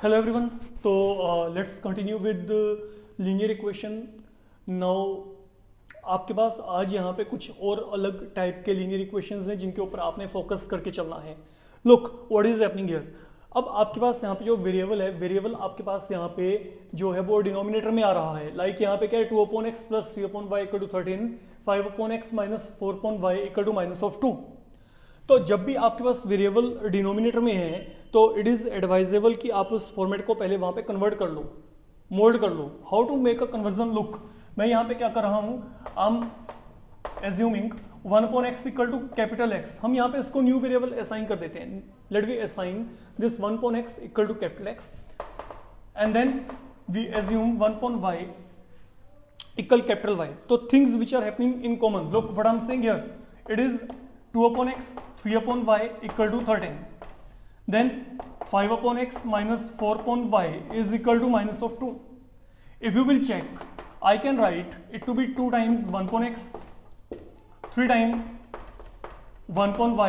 Hello everyone. तो let's continue with linear equation. Now आपके पास आज यहाँ पे कुछ और अलग टाइप के लीनियर इक्वेशंस हैं जिनके ऊपर आपने फोकस करके चलना है। Look what is happening here. अब आपके पास यहाँ पे जो वेरिएबल है, वेरिएबल आपके पास यहाँ पे जो है वो डिनोमिनेटर में आ रहा है। लाइक यहाँ पे क्या है, 2/x plus 3/y equal to 13, 5/x minus 4/y equal to -2। तो जब भी आपके पास वेरिएबल डिनोमिनेटर में है तो इट इज़ एडवाइजेबल कि आप उस फॉर्मेट को पहले वहाँ पे कन्वर्ट कर लो, मोल्ड कर लो। How to make a conversion. Look मैं यहाँ पे क्या कर रहा हूँ, I am assuming 1/x equal to capital X। हम यहाँ पे इसको न्यू वेरिएबल असाइन कर देते हैं। Let we assign this 1/x equal to capital X and then we assume 1/y equal capital Y। तो things which are happening in common. Look what I am saying here, it is 2/x 3/y equal to 13. Then 5/x minus 4/y is equal to -2. If you will check, I can write it to be 2 times 1/x, 3 times 1/y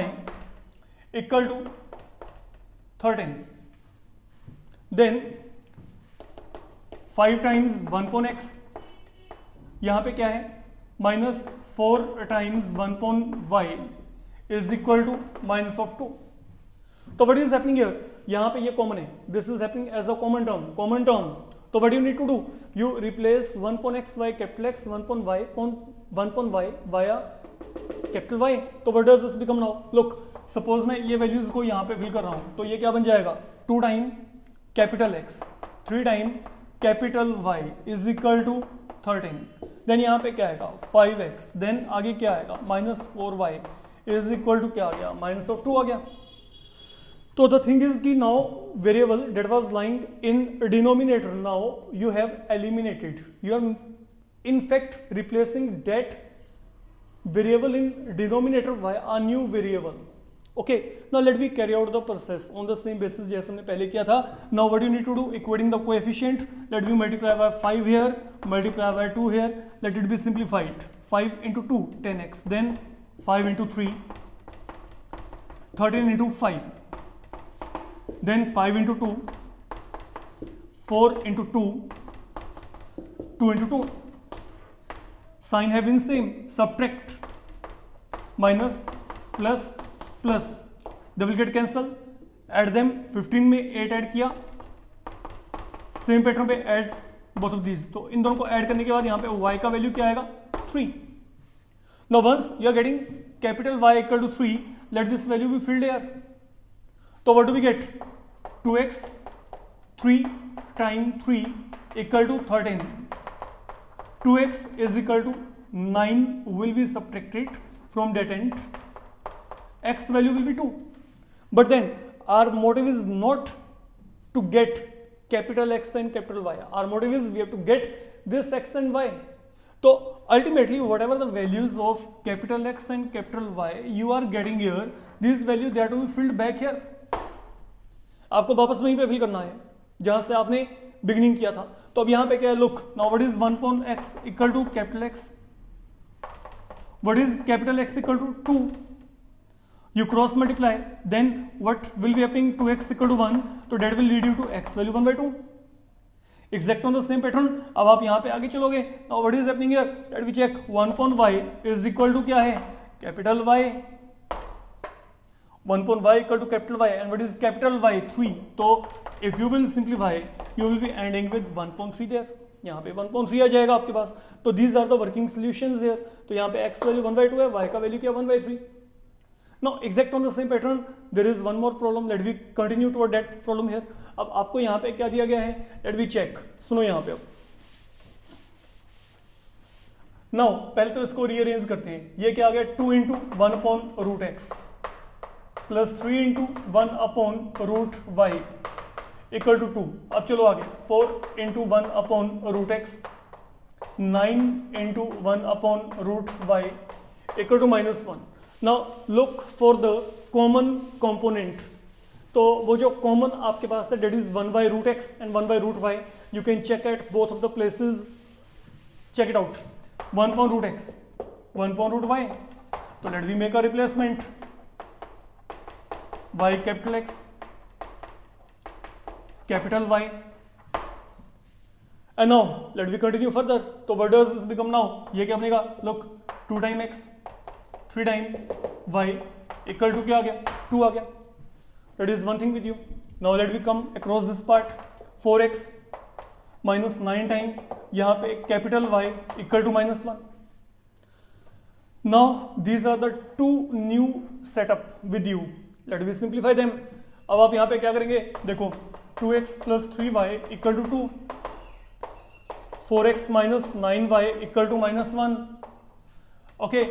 equal to 13. Then 5 times 1/x, यहाँ पे क्या है, -4 times 1/y is equal to -2. तो what is happening here, यहाँ पे ये common है, this is happening as a common term. तो what you need to do, you replace 1/x by capital X, 1/y via capital Y. तो what does this become now? Look, suppose मैं ये values को यहाँ पे fill कर रहा हूँ तो ये क्या बन जाएगा, 2 time capital X 3 time capital Y is equal to 13. Then यहाँ पे क्या आएगा 5x, देन आगे क्या आएगा -4y इज इक्वल टू क्या आ गया, -2 आ गया। तो द थिंग इज कि now variable that was lying in denominator, now you have eliminated, you are in fact replacing that variable in denominator by a new variable. Okay, now let we carry out the process on the same basis जैसे हमने पहले किया था। Now what you need to do, equating the coefficient, let me multiply by 5 here, multiply by 2 here, let it be simplified. 5 into 2 10x, then 5 into 3 13 into 5, then 5 into 2 4 into 2 2 into 2, sign have been same, subtract, minus plus plus, they will get cancel, add them, 15 में 8 add किया, same pattern पे add both of these. तो इन दोनों को add करने के बाद यहाँ पे y का वैल्यू क्या आएगा 3। Now once you are getting capital Y equal to 3, let this value be filled here. So what do we get, 2x 3 times 3 equal to 13. 2x is equal to 9 will be subtracted from that end, x value will be 2. But then our motive is not to get capital X and capital Y, our motive is we have to get this x and y. So ultimately whatever the values of capital X and capital Y you are getting here, this value that will be filled back here. आपको वापस वहीं पे fill करना है जहां से आपने beginning किया था। तो अब यहाँ पे क्या है, look now what is 1/x equal to capital X, what is capital X equal to 2, you cross multiply, then what will be happening, 2x equal to 1, तो that will lead you to x value 1/2. Exact on the same pattern। अब आप यहाँ पे आगे चलोगे, now what is happening here, let me check, 1/y is equal to क्या है, capital Y, 1/y equal to capital Y, and what is capital Y 3। तो if you will simplify you will be ending with 1/3 there, यहाँ पे 1/3 आ जाएगा आपके पास। तो these are the working solutions here। तो यहाँ पे x value 1/2 है, y का वैल्यू क्या 1/3। Now exact on the same pattern there is one more problem, let me continue toward that problem here। अब आपको यहाँ पे क्या दिया गया है, let me check, सुनो यहाँ पे। अब now पहले तो इसको रीअरेंज करते हैं, ये क्या आ गया 2 into 1/√x plus 3 into 1/√y equal to 2। अब चलो आगे, 4 into 1/√x 9 into 1/√y equal to -1। Now look for the common component। तो वो जो कॉमन आपके पास है that is 1/√x and 1/√y, you can check at both of the places, check it out, 1/√x 1/√y, तो let me make a replacement, y capital X capital Y and now let we continue further. तो what does this become now? ये क्या बनेगा? Look 2 time X 3 time Y equal to क्या आ गया? 2 आ गया. That is one thing with you. Now let we come across this part. 4x minus 9 time यहाँ पे capital y equal to -1. Now these are the 2 new setup with you. Late we simplify them. अब आप यहाँ पे क्या करेंगे? देखो 2x plus 3y equal to 2, 4x minus 9y equal to -1. Okay,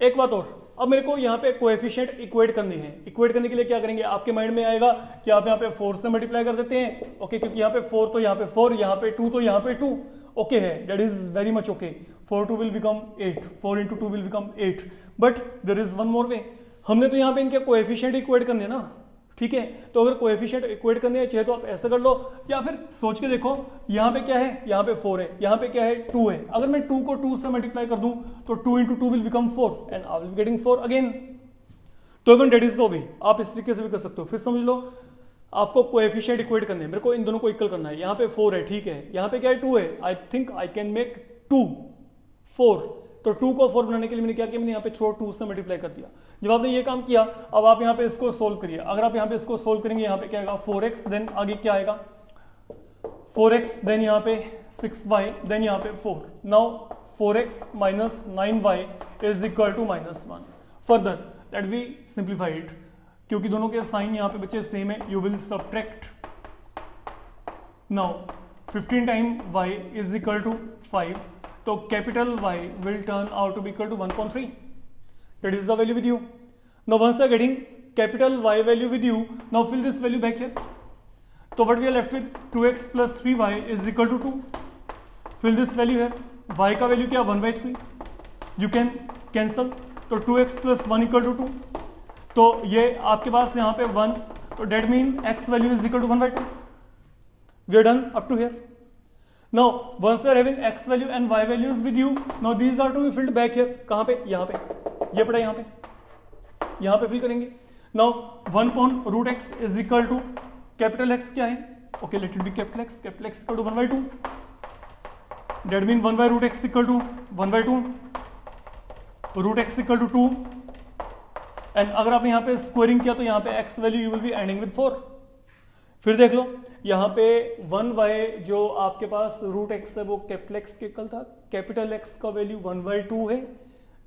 एक बात और, अब मेरे को यहाँ पे कोएफिशिएंट इक्वेट करनी है. इक्वेट करने के लिए क्या करेंगे? आपके माइंड में आएगा कि आप यहाँ पे 4 से मल्टीप्लाई कर देते हैं. ओके, क्योंकि यहाँ पे 4 तो यहाँ पे 4, यहाँ पे 2 तो यहाँ पे 2. ओके है, that is very much okay. 4 2 will become 8, 4 into 2 will become 8. But there is one more way. हमने तो यहाँ पे इनके कोएफिशिएंट इक्वेट करने हैं ना, ठीक है. तो अगर कोएफिशिएंट इक्वेट करने हैं चाहे तो आप ऐसा कर लो, या फिर सोच के देखो यहाँ पे क्या है? यहाँ पे 4 है, यहाँ पे क्या है? 2 है. अगर मैं 2 को 2 से मल्टीप्लाई कर दूं तो 2 into 2 will become 4 and I will be getting 4 again. तो अगर दैट इज द वे, आप इस तरीके से भी कर सकते हो. फिर समझ लो, आपको कोएफिशिएंट इक्वेट करने हैं. मेरे को इन दोनों को इक्वल करना है. यहाँ पे 4 है, ठीक है. यहाँ पे क्या है? 2 है. I think I can make 2 4. तो 2 को 4 बनाने के लिए मैंने क्या किया? मैंने यहाँ पे थ्रो 2 से मल्टीप्लाई कर दिया. जब आपने ये काम किया, अब आप यहाँ पे इसको सोल्व करिए. अगर आप यहाँ पे इसको सोल्व करेंगे, यहाँ पे क्या आएगा? 4x, देन आगे क्या आएगा? 4x, देन यहाँ पे 6y, देन यहाँ पे 4. Now 4x minus 9y is equal to -1. Further let we simplify it. क्योंकि दोनों के साइन यहाँ पे बच्चे सेम है, you will subtract. Now 15 time y is equal to 5. तो capital Y will turn out to be equal to 1.3. That is the value with you. Now once you are getting capital Y value with you, now fill this value back here. So what we are left with? 2x plus 3y is equal to 2. Fill this value here. Y का value क्या? 1/3. You can cancel. तो 2x plus 1 equal to 2. तो ये आपके पास यहाँ पे 1. तो that means x value is equal to 1/2. We are done up to here. Now once you are having x value and y values with you, now these are to be filled back here. कहाँ पे? यहाँ पे. ये पड़ा यहाँ पे. यहाँ पे फिल करेंगे. Now 1 upon root x is equal to capital X क्या है? Okay, let it be capital X. Capital X equal to 1/2. That means 1 by root x equal to 1/2. Root x equal to 2. And अगर आपने यहाँ पे squaring किया तो यहाँ पे x value you will be ending with 4. फिर देख लो, यहाँ पे 1y जो आपके पास रूट एक्स है वो कैपिटल एक्स के इक्वल था. कैपिटल एक्स का वैल्यू 1/2 है,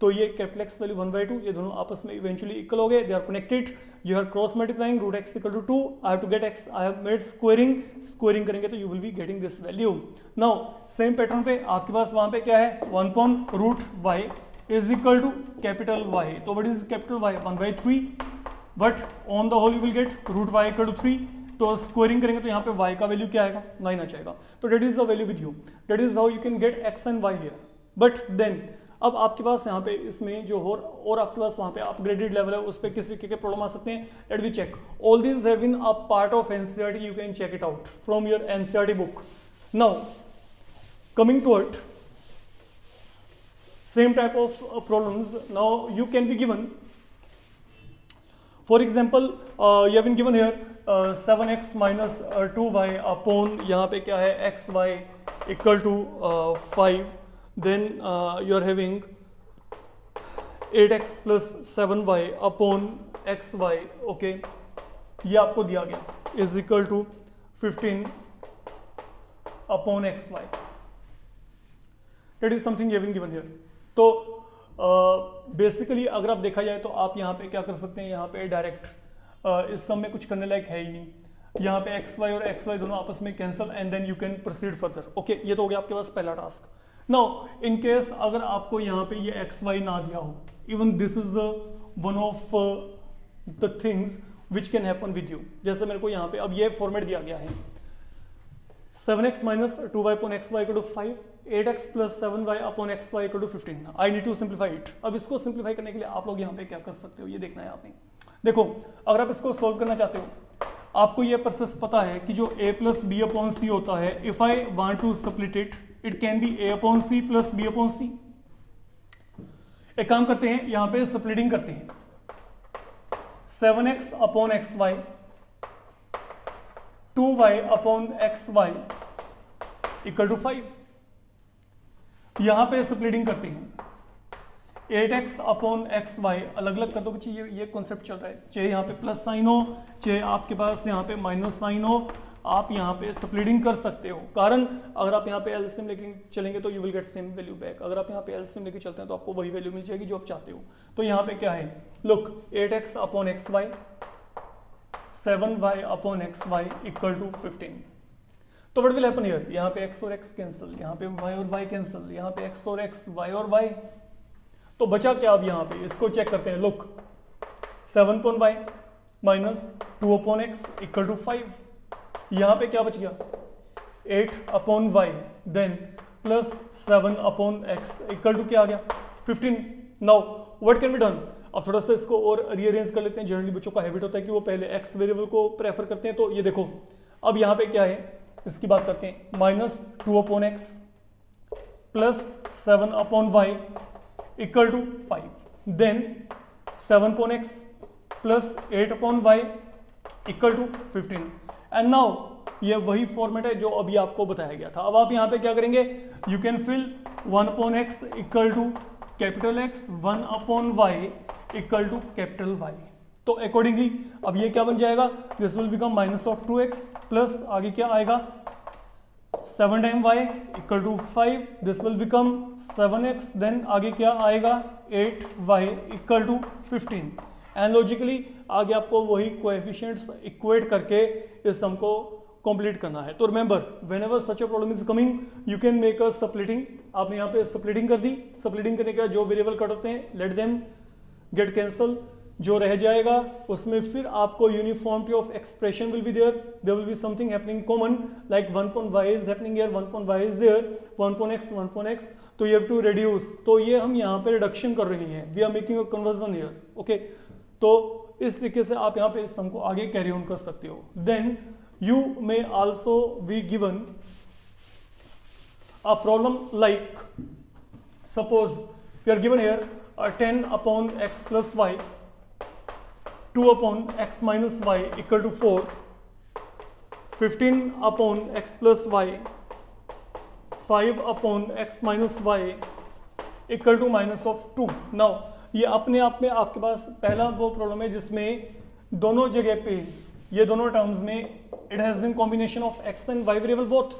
तो ये कैपिटल एक्स वैल्यू 1/2, ये दोनों आपस में इवेंचुअली इक्वल हो गए. They are connected. You are cross multiplying. Root X equal to 2. I have to get X. I have made squaring. Squaring करेंगे तो you will be getting this value. Now same pattern पे आपके पास वहां पे क्या है? 1 upon root Y is equal to capital Y. तो what is capital Y? 1/3. But on the whole you will get root Y equal to 3. तो squaring करेंगे तो यहाँ पे y का वैल्यू क्या आएगा? 9 आ जाएगा. तो that is the value with you. That is how you can get x and y here. But then अब आपके पास यहाँ पे इसमें जो और आपके पास वहाँ पे अपग्रेडेड लेवल है, उस पर किस तरीके के प्रॉब्लम आ सकते हैं. Let we check. All this have been a part of NCERT. You can check it out from your NCERT book. Now coming to it, same type of problems now you can be given. For example, you have been given here 7x minus 2y upon यहाँ पे क्या है? xy equal to 5. Then you are having 8x plus 7y upon xy. Okay, ये आपको दिया गया is equal to 15 upon xy. That is something you have been given here. तो basically अगर आप देखा जाए तो आप यहाँ पे क्या कर सकते हैं? यहाँ पे डायरेक्ट इस सम में कुछ करने लायक है ही नहीं. यहाँ पे एक्स वाई और एक्स वाई दोनों आपस में cancel and then you can proceed further. Okay, ये तो हो गया आपके पास पहला टास्क. नाउ इन केस अगर आपको यहाँ पे ये एक्स वाई ना दिया हो, even this is the one of the things which can happen with you. जैसे मेरे को यहाँ पे अब ये फॉर्मेट दिया गया है 7x minus 2y upon xy equal to 5, 8x plus 7y upon xy equal to 15. I need to simplify it. अब इसको सिंप्लीफाई करने के लिए आप लोग यहाँ पे क्या कर सकते हो, ये देखना है आपने. देखो, अगर आप इसको सोल्व करना चाहते हो, आपको ये प्रोसेस पता है कि जो a plus b upon c होता है, if I want to split it, it can be a upon c plus b upon c. एक काम करते हैं, यहाँ पे स्प्लिटिंग करते हैं. 7x upon xy 2y upon xy equal to 5। यहां पे स्प्लिटिंग करते हैं, 8x अपॉन XY अलग अलग कर दो बच्चे, ये कॉन्सेप्ट चल रहा है, चाहे यहाँ पे प्लस साइन हो चाहे आपके पास यहाँ पे माइनस साइन हो, आप यहाँ पे स्प्लिटिंग कर सकते हो। कारण अगर आप यहाँ पे एलसीएम लेके चलेंगे तो you will get same value back, अगर आप यहाँ पे एलसीएम लेके चलते हैं तो आपको वही वैल्यू मिल जाएगी जो आप चाहते हो। तो यहाँ पे क्या है, look 8x upon XY 7y upon XY equal to 15। तो व्हाट विल हैपन हियर, यहाँ पे x और x कैंसिल, यहाँ पे y और y कैंसिल, यहाँ पे x और x, y और y, तो बचा क्या अब यहाँ पे, इसको चेक करते हैं। Look 7 upon y minus 2 upon x equal to 5, यहाँ पे क्या बच गया 8 upon y then plus 7 upon x equal to क्या आ गया 15। Now what can be done, अब थोड़ा सा इसको और रीअरेंज कर लेते हैं। जनरली बच्चों का हैबिट होता है कि वो पहले x वेरिएबल को प्रेफर करते हैं, तो ये देखो अब यहाँ पे क्या है इसकी बात करते हैं, minus 2 upon x plus 7 upon y equal to 5, then 7 upon x plus 8 upon y equal to 15। And now ये वही फॉर्मेट है जो अभी आपको बताया गया था। अब आप यहाँ पे क्या करेंगे, you can fill 1 upon x equal to capital X, 1 upon y equal to capital Y। तो अकॉर्डिंगली अब ये क्या बन जाएगा, this will become minus of 2x plus आगे क्या आएगा 7 time y equal to 5, this will become 7x, then आगे क्या आएगा 8y equal to 15। And logically आगे आपको वही कोएफिशिएंट्स इक्वेट करके इस सम को कंप्लीट करना है। तो remember whenever such a problem is coming you can make a splitting. आपने यहाँ पे स्प्लिटिंग कर दी, स्प्लिटिंग करने के बाद जो वेरिएबल कट होते हैं लेट देम गेट कैंसल, जो रह जाएगा उसमें फिर आपको uniformity of expression will be there will be something happening common like 1 upon y is happening here, 1 upon y is there, 1 upon x, तो यू हैव टू रिड्यूस। तो ये हम यहाँ पे रिडक्शन कर रहे हैं, we are making a conversion here, okay. तो इस तरीके से आप यहाँ पे इस सम को आगे कैरी ऑन कर सकते हो। Then you may also be given a problem like suppose we are given here 10 upon x plus y, 2 upon x minus y equal to 4, 15 upon x plus y, 5 upon x minus y equal to minus of 2। Now ये अपने आप में आपके पास पहला वो problem है जिसमें दोनों जगह पे ये दोनों टर्म्स में it has been combination of x and y variable both.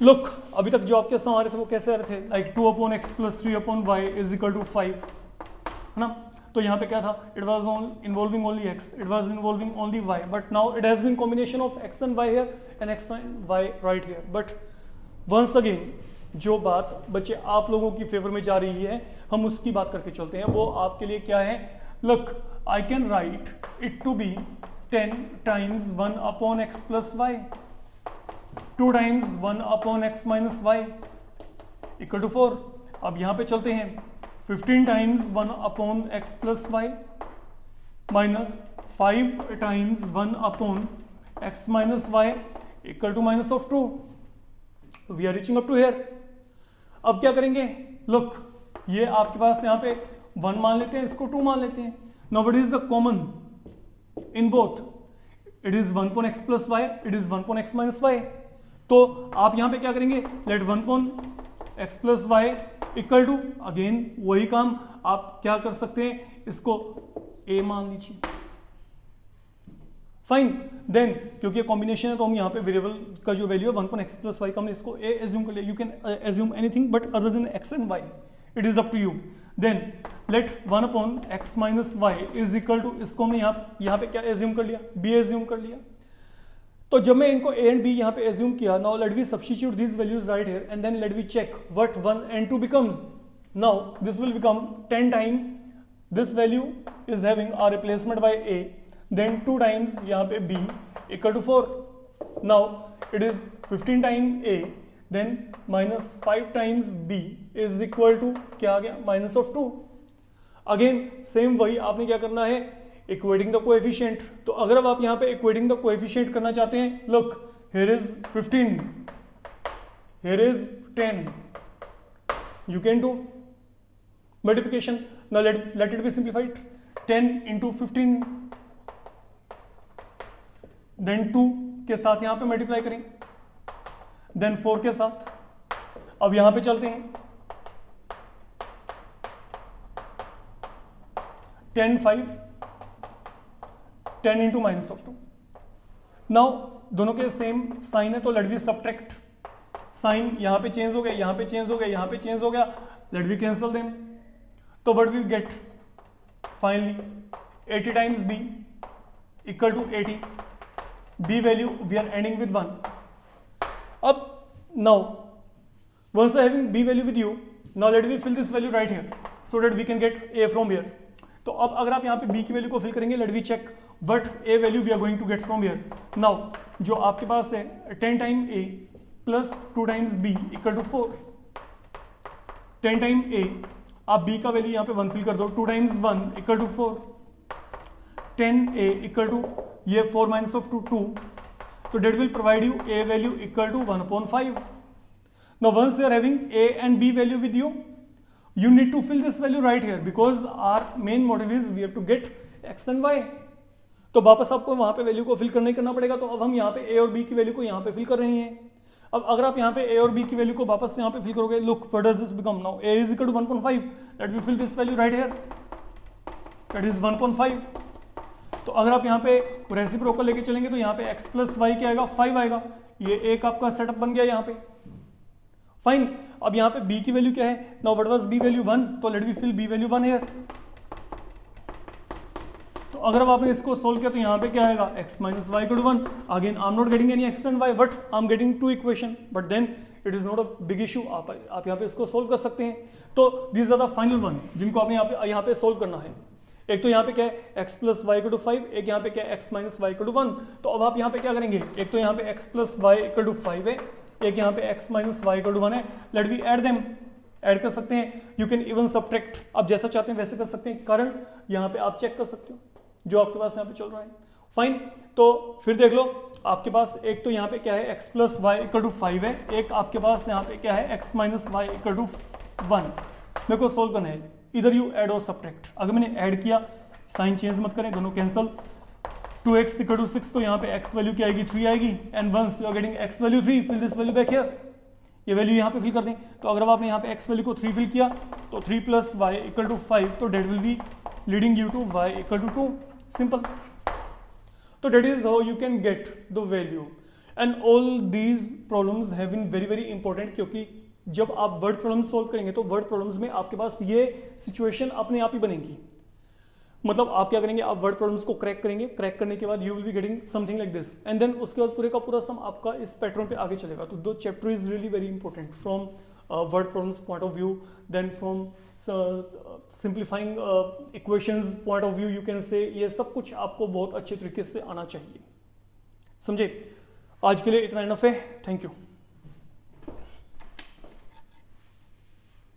Look अभी तक जो आपके सम आ रहे थे वो कैसे आ रहे थे, like 2 upon x plus 3 upon y is equal to 5, है ना। तो यहाँ पे क्या था, it was involving only x, it was involving only y, but now it has been combination of x and y here and x and y right here. But once again जो बात बच्चे आप लोगों की फेवर में जा रही है हम उसकी बात करके चलते हैं, वो आपके लिए क्या है। Look I can write it to be 10 times 1 upon x plus y, 2 times 1 upon x minus y equal to 4। अब यहाँ पे चलते हैं 15 times 1 upon x plus y minus 5 times 1 upon x minus y equal to minus of 2। We are reaching up to here। अब क्या करेंगे, look ये आपके पास यहाँ पे 1 मान लेते हैं, इसको 2 मान लेते हैं। Now what is the common in both? It is 1 upon x plus y, it is 1 upon x minus y। तो आप यहाँ पे क्या करेंगे, let 1 upon x plus y equal to again वही काम आप क्या कर सकते हैं, इसको a मान लीजिए, फाइन। देन क्योंकि कॉम्बिनेशन है तो हम यहाँ पे वेरिएबल का जो वैल्यू है 1 upon x plus y का हमने इसको a एज्यूम कर लिया। You can assume anything but other than x and y, it is up to you. Then let 1 upon x minus y is equal to, इसको हमने यहाँ पे क्या एज्यूम कर लिया, b एज्यूम कर लिया। तो जब मैं इनको a एंड b यहाँ पे एज्यूम किया, now let we substitute this values right here and then let we check what 1 and 2 becomes। Now this will become 10 time this value is having are replacement by a, then 2 times यहाँ पे b equal to 4। Now it is 15 time a, then minus 5 times b is equal to क्या आ गया, minus of 2। Again same वही आपने क्या करना है, इक्वेटिंग द कोएफिशिएंट। तो अगर अब आप यहाँ पे इक्वेटिंग द कोएफिशिएंट करना चाहते हैं, look here is 15, here is 10, you can do multiplication. Now let it be simplified, 10 into 15, then 2 के साथ यहां पे मल्टीप्लाई करें, देन 4 के साथ। अब यहां पे चलते हैं, 10 5 10 इंटू माइनस ऑफ 2। नाउ दोनों के सेम साइन है तो लेट वी सब्ट्रैक्ट। साइन यहां पे चेंज हो गया, यहां पे चेंज हो गया, यहां पे चेंज हो गया, लेट वी कैंसल देम। तो what we get finally 80 times b equal to 80। b value we are ending with 1। अब नाउ once having b value with you, now let me fill this value right here so that we can get a from here. तो अब अगर आप यहाँ पे b की value को फिल करेंगे, let me check what a value we are going to get from here. Now जो आपके पास है 10 time a plus 2 times b equal to 4। 10 time a, आप b का वैल्यू यहाँ पे 1 फिल कर दो, 2 times 1 equal to 4। 10a equal to ये 4 माइनस ऑफ 2 तो that will provide you a value equal to 1/5। Now once you are having a and b value with you, you need to fill this value right here because our main motive is we have to get x and y. तो वापस आपको वहां पे value को fill करना पड़ेगा। तो अब हम यहाँ पे a और b की वैल्यू को यहाँ पे फिल कर रहे हैं। अब अगर आप यहाँ पे a और b की वैल्यू को वापस यहाँ पे फिल करोगे, look what does this become now? a is equal to 1.5. Let me fill this value right here. That is 1.5. तो अगर आप यहाँ पे रेसिप्रोकल लेके चलेंगे तो यहाँ पे x प्लस वाई क्या आएगा, 5 आएगा। ये एक आपका सेटअप बन गया यहाँ पे। फाइन। अब यहाँ पे b की वैल्यू क्या है, now what was b value 1, तो let we fill b value 1 here. तो अगर अब आपने इसको सोल्व किया तो यहाँ पे क्या आएगा, x minus Y equal to 1। Again I am not getting any x and y, but I am getting 2 equation, but then it is not a big issue. आप यहाँ पे इसको सोल्व कर सकते हैं। तो this are the final one जिनको आपने यहाँ पे सोल्व करना है। एक तो यहाँ पे क्या है x plus Y equal to 5, एक यहाँ पे क्या है x minus Y equal to 1। तो अब आप यहाँ पे क्या करेंगे, एक तो यहाँ पे x plus Y equal to 5 है, एक यहाँ पे x minus Y equal to 1 है। Let we add them, add कर सकते हैं। यू कैन इवन सब्ट्रैक्ट, आप जैसा चाहते हैं वैसे कर सकते हैं। कारण यहाँ पे आप चेक कर सकते हो जो आपके पास यहाँ पे चल रहा है। फाइन। तो फिर देख लो, आपके पास एक तो यहाँ पे क्या है x plus Y equal to 5 है, एक आपके पास यहाँ पे क्या है x minus Y equal to 1। मेरे को सोल्व करना है, इधर यू ऐड और सब्ट्रैक्ट। अगर मैंने ऐड किया, साइन चेंज मत करें, दोनों कैंसल। 2x इक्वल टू 6, तो यहाँ पे x वैल्यू क्या आएगी, 3 आएगी। And once you are getting x value 3, fill this value back here. ये वैल्यू यहाँ पे फिल कर दें। तो अगर आपने यहाँ पे x वैल्यू को 3 फिल किया तो 3 प्लस वाई इक्वल टू 5, तो that will be leading you to y equal to 2। Simple. तो that is how you can get the value. And all these problems have been very very important, क्योंकि जब आप word problem solve करेंगे तो word problems में आपके पास ये situation अपने आप ही बनेगी। मतलब आप क्या करेंगे, आप वर्ड प्रॉब्लम्स को क्रैक करेंगे, क्रैक करने के बाद you will be getting something like this, and then उसके बाद पूरे का पूरा सम आपका इस पैटर्न पे आगे चलेगा। तो दो chapter is really very important from word problems point of view, then from simplifying equations point of view, you can say. ये सब कुछ आपको बहुत अच्छे तरीके से आना चाहिए, समझे। आज के लिए इतना इनफ है। Thank you.